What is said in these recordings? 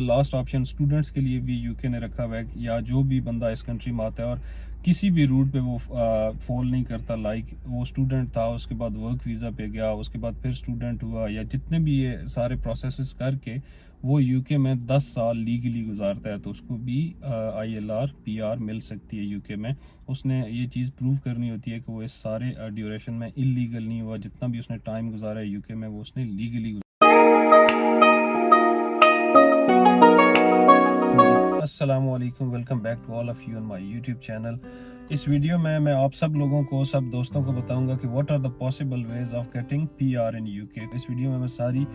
Last option students के लिए भी यूके ने रखा हुआ है, या जो भी बंदा इस कंट्री में आता है और किसी भी रूट पे वो फॉल नहीं करता, लाइक वो स्टूडेंट था, उसके बाद वर्क वीज़ा पे गया, उसके बाद फिर स्टूडेंट हुआ, या जितने भी ये सारे प्रोसेसेस करके वो यूके में 10 साल लीगली गुजारता है, तो उसको भी आईएलआर पीआर मिल सकती है यूके में। उसने ये चीज़ प्रूव करनी होती है कि वो इस सारे ड्यूरेशन में इलीगल नहीं हुआ, जितना भी उसने टाइम गुजारा है यूके में वो उसने लीगली। अस्सलामुअलैकुम, welcome back to all of you on my YouTube channel. इस वीडियो में मैं आप सब लोगों को, सब दोस्तों को बताऊंगा कि what are the possible ways of getting PR in UK. इस वीडियो में मैं सारी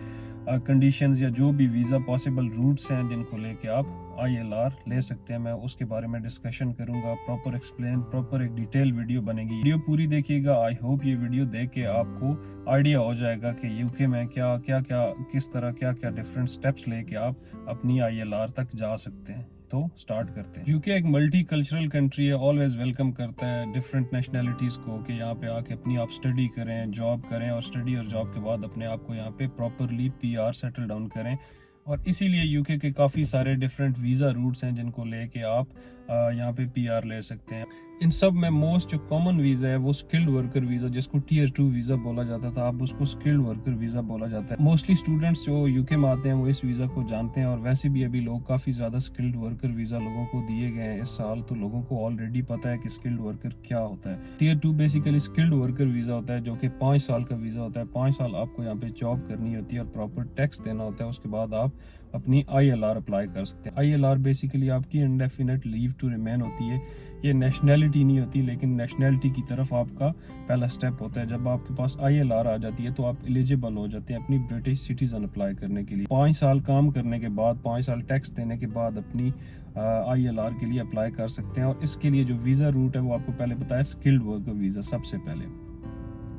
कंडीशंस या जो भी वीज़ा पॉसिबल रूट्स हैं जिनको लेके आप आईएलआर ले सकते हैं, मैं उसके बारे में डिस्कशन करूंगा। प्रॉपर एक्सप्लेन, प्रॉपर एक डिटेल वीडियो बनेगी। वीडियो पूरी देखिएगा। आई होप ये वीडियो देख के आपको आइडिया हो जाएगा कि यूके में क्या क्या क्या किस तरह क्या क्या डिफरेंट स्टेप्स लेके आप अपनी आईएलआर तक जा सकते हैं। तो स्टार्ट करते हैं। यूके एक मल्टी कल्चरल कंट्री है, ऑलवेज वेलकम करता है डिफरेंट नेशनैलिटीज़ को कि यहाँ पे आके अपनी आप स्टडी करें, जॉब करें, और स्टडी और जॉब के बाद अपने आप को यहाँ पे प्रॉपरली पीआर सेटल डाउन करें। और इसीलिए यूके के काफ़ी सारे डिफरेंट वीज़ा रूट्स हैं जिनको लेके आप यहाँ पे पीआर ले सकते हैं। इन सब में मोस्ट जो कॉमन वीज़ा है वो स्किल्ड वर्कर वीज़ा, जिसको टीयर 2 वीज़ा बोला जाता था, अब उसको स्किल्ड वर्कर वीज़ा बोला जाता है। मोस्टली स्टूडेंट्स जो यूके में आते हैं वो इस वीज़ा को जानते हैं, और वैसे भी अभी लोग काफ़ी ज़्यादा स्किल्ड वर्कर वीज़ा लोगों को दिए गए हैं इस साल, तो लोगों को ऑलरेडी पता है कि स्किल्ड वर्कर क्या होता है। Tier 2 basically skilled worker visa होता है, जो कि 5 साल का वीज़ा होता है। 5 साल आपको यहाँ पे जॉब करनी होती है और प्रॉपर टैक्स देना होता है। उसके बाद आप अपनी आईएलआर अप्लाई कर सकते हैं। आईएलआर बेसिकली आपकी इंडेफिनेट लीव टू रिमेन होती है। ये नेशनैलिटी नहीं होती, लेकिन नेशनैलिटी की तरफ आपका पहला स्टेप होता है। जब आपके पास आईएलआर आ जाती है तो आप एलिजिबल हो जाते हैं अपनी ब्रिटिश सिटीजन अप्लाई करने के लिए। 5 साल काम करने के बाद, 5 साल टैक्स देने के बाद अपनी आईएलआर के लिए अप्लाई कर सकते हैं। और इसके लिए जो वीज़ा रूट है वो आपको पहले बताया, स्किल्ड वर्कर वीज़ा। सबसे पहले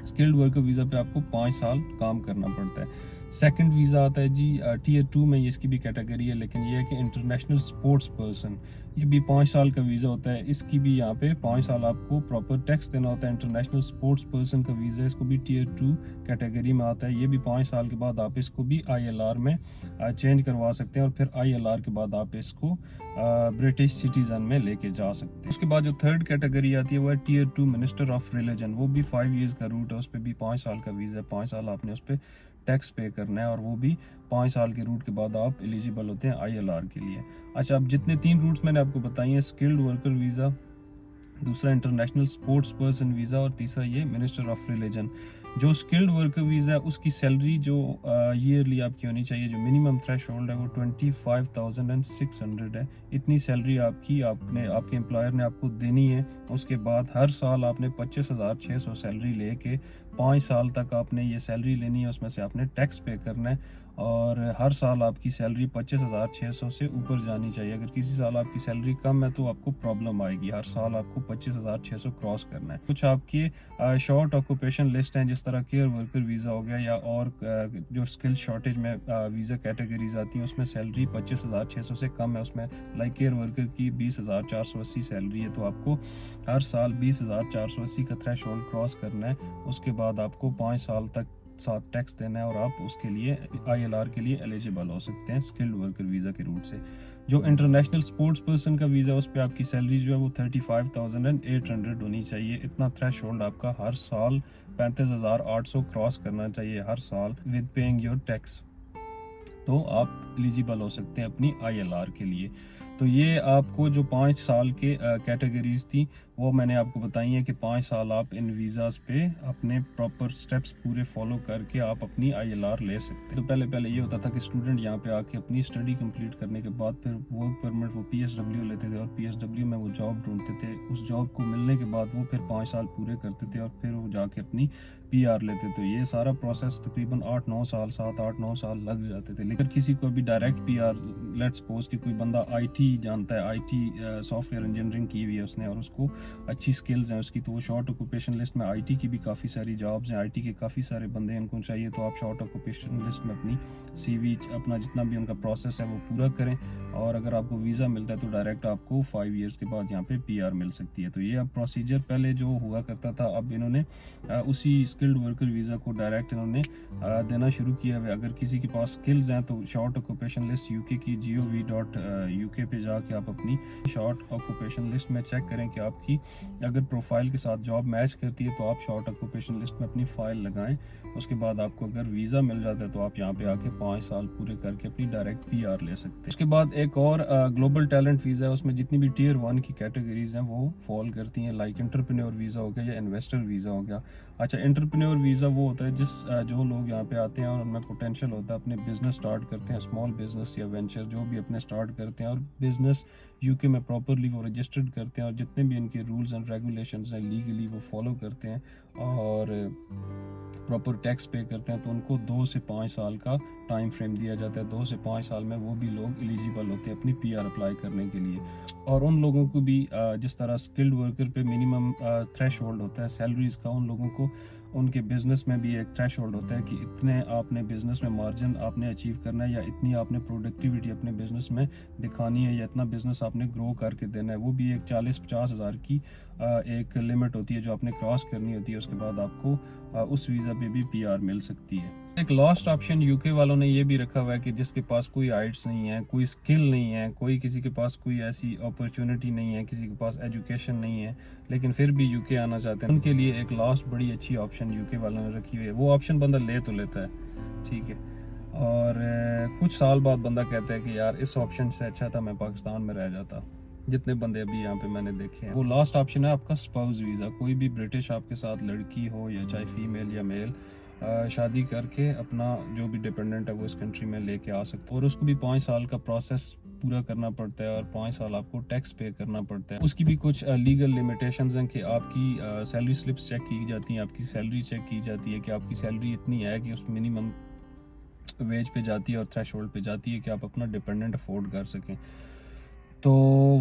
स्किल्ड वर्कर वीज़ा पे आपको 5 साल काम करना पड़ता है। सेकंड वीज़ा आता है जी टीयर 2 में, ये इसकी भी कैटेगरी है, लेकिन ये है कि इंटरनेशनल स्पोर्ट्स पर्सन। ये भी 5 साल का वीज़ा होता है। इसकी भी यहाँ पे 5 साल आपको प्रॉपर टैक्स देना होता है। इंटरनेशनल स्पोर्ट्स पर्सन का वीज़ा है, इसको भी टीयर 2 कैटेगरी में आता है। ये भी 5 साल के बाद आप इसको भी आईएलआर में चेंज करवा सकते हैं, और फिर आईएलआर के बाद आप इसको ब्रिटिश सिटीजन में लेके जा सकते हैं। उसके बाद जो थर्ड कैटेगरी आती है वो है टीयर 2 मिनिस्टर ऑफ रिलीजन। वो भी 5 ईयर्स का रूट है, उस पर भी 5 साल का वीज़ा है। 5 साल आपने उस पर टैक्स पे करना है, और वो भी 5 साल के रूट के बाद आप एलिजिबल होते हैं आईएलआर के लिए। अच्छा, अब जितने 3 रूट्स मैंने आपको बताई हैं, स्किल्ड वर्कर वीज़ा, दूसरा इंटरनेशनल स्पोर्ट्स पर्सन वीज़ा, और तीसरा ये मिनिस्टर ऑफ रिलीजन। जो स्किल्ड वर्कर वीज़ा है उसकी सैलरी जो ईयरली आपकी होनी चाहिए, जो मिनिमम थ्रेश होल्ड है वो 25,600 है। इतनी सैलरी आपकी आपके एम्प्लॉयर ने आपको देनी है। उसके बाद हर साल आपने 25,600 सैलरी लेके 5 साल तक आपने ये सैलरी लेनी है, उसमें से आपने टैक्स पे करना है, और हर साल आपकी सैलरी 25,600 से ऊपर जानी चाहिए। अगर किसी साल आपकी सैलरी कम है तो आपको प्रॉब्लम आएगी। हर साल आपको 25,600 क्रॉस करना है। कुछ आपकी शॉर्ट ऑक्यूपेशन लिस्ट हैं, जिस तरह केयर वर्कर वीज़ा हो गया, या और जो स्किल शॉर्टेज में वीज़ा कैटेगरीज आती हैं उसमें सैलरी 25,600 से कम है। उसमें लाइक केयर वर्कर की 20,480 सैलरी है, तो आपको हर साल 20,480 का थ्रेश होल्ड क्रॉस करना है। उसके बाद आपको 5 साल तक साथ टैक्स देना है, और आप उसके लिए आईएलआर के लिए एलिजिबल हो सकते हैं स्किल्ड वर्कर वीज़ा के रूट से। जो इंटरनेशनल स्पोर्ट्स पर्सन का वीज़ा है उस पर आपकी सैलरी जो है वो 35,800 होनी चाहिए। इतना थ्रेश होल्ड आपका हर साल 35,800 क्रॉस करना चाहिए हर साल विद पेइंग योर टैक्स, तो आप एलिजिबल हो सकते हैं अपनी आईएलआर के लिए। तो ये आपको जो 5 साल के कैटेगरीज थी वो मैंने आपको बताई है कि 5 साल आप इन वीज़ाज़ पे अपने प्रॉपर स्टेप्स पूरे फॉलो करके आप अपनी आईएलआर ले सकते हैं। तो पहले ये होता था कि स्टूडेंट यहाँ पे आके अपनी स्टडी कंप्लीट करने के बाद फिर वर्क परमिट, वो पीएसडब्ल्यू लेते थे, और पीएसडब्ल्यू में वो जॉब ढूंढते थे। उस जॉब को मिलने के बाद वो फिर 5 साल पूरे करते थे, और फिर वो जाके अपनी पीआर लेते। तो ये सारा प्रोसेस तकरीबन 8-9 साल, 7-8-9 साल लग जाते थे। लेकिन किसी को भी डायरेक्ट पीआर, लेट्स सपोज कि कोई बंदा आईटी जानता है, आईटी सॉफ्टवेयर इंजीनियरिंग की हुई है उसने, और उसको अच्छी स्किल्स हैं उसकी, तो वो शॉर्ट ऑक्यूपेशन लिस्ट में आईटी की भी काफ़ी सारी जॉब्स हैं, आईटी के काफ़ी सारे बंदे उनको चाहिए, तो आप शॉर्ट ऑक्यूपेशन लिस्ट में अपनी सीवी, अपना जितना भी उनका प्रोसेस है वो पूरा करें, और अगर आपको वीज़ा मिलता है तो डायरेक्ट आपको 5 ईयर्स के बाद यहाँ पे पीआर मिल सकती है। तो ये अब प्रोसीजर पहले जो हुआ करता था, अब इन्होंने उसी स्किल्ड वर्कर वीज़ा को डायरेक्ट इन्होंने देना शुरू किया है। अगर किसी के पास स्किल्स हैं तो शॉर्ट ऑक्यूपेशन लिस्ट यूके की gov.uk पे जाके आप अपनी शॉर्ट ऑक्यूपेशन लिस्ट में चेक करें कि आपकी अगर प्रोफाइल के साथ जॉब मैच करती है तो आप शॉर्ट ऑक्यूपेशन लिस्ट में अपनी फ़ाइल लगाएं। उसके बाद आपको अगर वीज़ा मिल जाता है तो आप यहाँ पे आके 5 साल पूरे करके अपनी डायरेक्ट PR ले सकते हैं। उसके बाद एक और ग्लोबल टैलेंट वीज़ा है, उसमें जितनी भी Tier 1 की कैटेगरीज हैं वो फॉल करती हैं, लाइक एंटरप्रेन्योर वीज़ा हो गया या इन्वेस्टर वीज़ा हो गया। अच्छा, एंटरप्रेन्योर वीज़ा वो होता है जो लोग यहाँ पे आते हैं और उनमें पोटेंशियल होता है, अपने बिजनेस स्टार्ट करते हैं, स्मॉल बिजनेस या वेंचर जो भी अपने स्टार्ट करते हैं और बिजनेस UK में प्रॉपरली वो रजिस्टर्ड करते हैं और जितने भी इनके रूल्स एंड रेगुलेशंस हैं लीगली वो फॉलो करते हैं और प्रॉपर टैक्स पे करते हैं, तो उनको 2 से 5 साल का टाइम फ्रेम दिया जाता है। 2 से 5 साल में वो भी लोग एलिजिबल होते हैं अपनी PR अप्लाई करने के लिए। और उन लोगों को भी जिस तरह स्किल्ड वर्कर पे मिनिमम थ्रेश होल्ड होता है सैलरीज का, उन लोगों को उनके बिजनेस में भी एक थ्रेश होल्ड होता है कि इतने आपने बिजनेस में मार्जिन आपने अचीव करना है या इतनी आपने प्रोडक्टिविटी अपने बिजनेस में दिखानी है या इतना बिजनेस आपने ग्रो करके देना है। वो भी एक 40-50 हज़ार की एक लिमिट होती है जो आपने क्रॉस करनी होती है। उसके बाद आपको उस वीज़ा पे भी PR मिल सकती है। एक लास्ट ऑप्शन UK वालों ने ये भी रखा हुआ है कि जिसके पास कोई आइट्स नहीं है, कोई स्किल नहीं है, कोई किसी के पास कोई ऐसी अपॉर्चुनिटी नहीं है, किसी के पास एजुकेशन नहीं है लेकिन फिर भी UK आना चाहते हैं, उनके लिए एक लास्ट बड़ी अच्छी ऑप्शन UK वालों ने रखी हुई है। वो ऑप्शन बंदा ले तो लेता है, ठीक है, और कुछ साल बाद बंदा कहता है कि यार इस ऑप्शन से अच्छा था मैं पाकिस्तान में रह जाता। जितने बंदे अभी यहाँ पे मैंने देखे हैं, वो लास्ट ऑप्शन है आपका स्पाउस वीज़ा। कोई भी ब्रिटिश आपके साथ लड़की हो या चाहे फीमेल या मेल शादी करके अपना जो भी डिपेंडेंट है वो इस कंट्री में लेके आ सकते हैं और उसको भी 5 साल का प्रोसेस पूरा करना पड़ता है और 5 साल आपको टैक्स पे करना पड़ता है। उसकी भी कुछ लीगल लिमिटेशंस हैं कि आपकी सैलरी स्लिप्स चेक की जाती हैं, आपकी सैलरी चेक की जाती है कि आपकी सैलरी इतनी है कि उस मिनिमम वेज पे जाती है और थ्रेश होल्ड पे जाती है कि आप अपना डिपेंडेंट अफोर्ड कर सकें। तो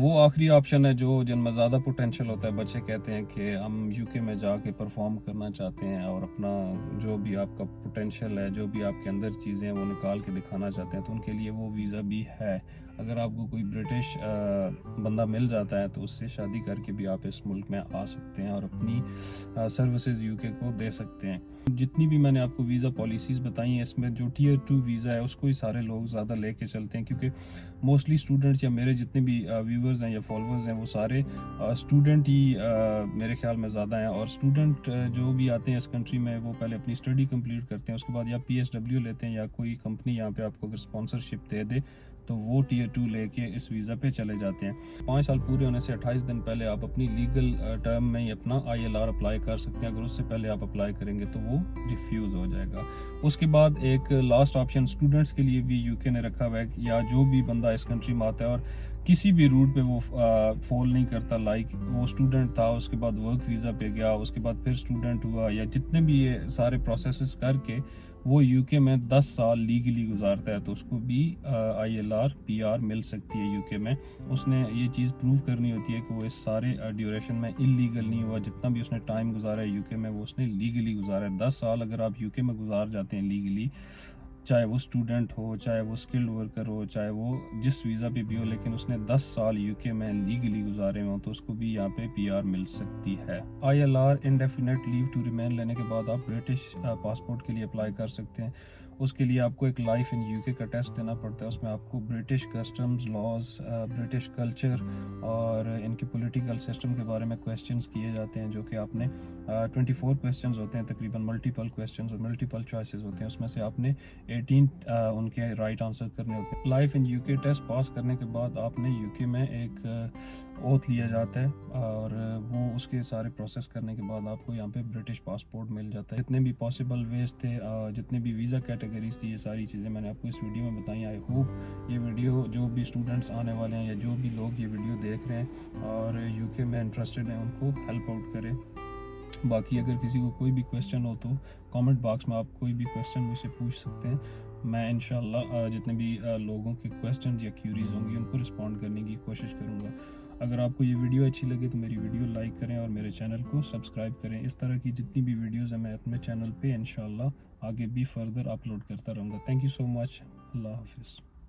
वो आखिरी ऑप्शन है जो जिनमें ज़्यादा पोटेंशियल होता है। बच्चे कहते हैं कि हम UK में जाके परफॉर्म करना चाहते हैं और अपना जो भी आपका पोटेंशियल है, जो भी आपके अंदर चीज़ें हैं वो निकाल के दिखाना चाहते हैं, तो उनके लिए वो वीज़ा भी है। अगर आपको कोई ब्रिटिश बंदा मिल जाता है तो उससे शादी करके भी आप इस मुल्क में आ सकते हैं और अपनी सर्विसेज UK को दे सकते हैं। जितनी भी मैंने आपको वीज़ा पॉलिसीज़ बताई हैं इसमें जो Tier 2 वीज़ा है उसको ही सारे लोग ज़्यादा लेके चलते हैं क्योंकि मोस्टली स्टूडेंट्स या मेरे जितने भी व्यूवर्स हैं या फॉलोअर्स हैं वो सारे स्टूडेंट ही मेरे ख्याल में ज़्यादा हैं। और स्टूडेंट जो भी आते हैं इस कंट्री में वो पहले अपनी स्टडी कंप्लीट करते हैं, उसके बाद या PSW लेते हैं या कोई कंपनी यहाँ पे आपको अगर स्पॉन्सरशिप दे दे तो वो Tier 2 लेके इस वीज़ा पे चले जाते हैं। 5 साल पूरे होने से 28 दिन पहले आप अपनी लीगल टर्म में ही अपना ILR अप्लाई कर सकते हैं। अगर उससे पहले आप अप्लाई करेंगे तो वो रिफ्यूज़ हो जाएगा। उसके बाद एक लास्ट ऑप्शन स्टूडेंट्स के लिए भी UK ने रखा हुआ है या जो भी बंदा इस कंट्री में आता है और किसी भी रूट पे वो फॉल नहीं करता, लाइक वो स्टूडेंट था उसके बाद वर्क वीज़ा पे गया, उसके बाद फिर स्टूडेंट हुआ या जितने भी ये सारे प्रोसेसेस करके वो UK में 10 साल लीगली गुजारता है तो उसको भी ILR PR मिल सकती है UK में। उसने ये चीज़ प्रूव करनी होती है कि वो इस सारे ड्यूरेशन में इलीगल नहीं हुआ, जितना भी उसने टाइम गुजारा है UK में वो उसने लीगली गुजारा है। 10 साल अगर आप UK में गुजार जाते हैं लीगली, चाहे वो स्टूडेंट हो, चाहे वो स्किल्ड वर्कर हो, चाहे वो जिस वीज़ा पे भी हो, लेकिन उसने 10 साल UK में लीगली गुजारे हों तो उसको भी यहाँ पे PR मिल सकती है। ILR indefinite leave to remain लेने के बाद आप ब्रिटिश पासपोर्ट के लिए अप्लाई कर सकते हैं। उसके लिए आपको एक लाइफ इन UK का टेस्ट देना पड़ता है। उसमें आपको British customs laws, British culture और इनके पॉलिटिकल सिस्टम के बारे में क्वेश्चंस किए जाते हैं जो कि आपने 24 क्वेश्चंस होते हैं तकरीबन, मल्टीपल क्वेश्चंस और मल्टीपल चॉइसेस होते हैं। उसमें से आपने 18 उनके राइट आंसर करने होते हैं। Life in UK test pass करने के बाद आपने UK में एक ओथ लिया जाता है और वो उसके सारे प्रोसेस करने के बाद आपको यहाँ पे ब्रिटिश पासपोर्ट मिल जाता है। जितने भी पॉसिबल वेज थे, जितने भी वीज़ा कैटेगरीज थी, ये सारी चीज़ें मैंने आपको इस वीडियो में बताई। आई होप ये वीडियो जो भी स्टूडेंट्स आने वाले हैं या जो भी लोग ये वीडियो देख रहे हैं और UK में इंटरेस्टेड हैं उनको हेल्प आउट करे। बाकी अगर किसी को कोई भी क्वेश्चन हो तो कमेंट बॉक्स में आप कोई भी क्वेश्चन मुझसे पूछ सकते हैं। मैं इंशाल्लाह जितने भी लोगों के क्वेश्चन या क्यूरीज होंगी उनको रिस्पॉन्ड करने की कोशिश करूँगा। अगर आपको ये वीडियो अच्छी लगे तो मेरी वीडियो लाइक करें और मेरे चैनल को सब्सक्राइब करें। इस तरह की जितनी भी वीडियोज़ हैं मैं अपने चैनल पे इंशाल्लाह आगे भी फर्दर अपलोड करता रहूँगा। Thank you so much. Allah हाफिज़।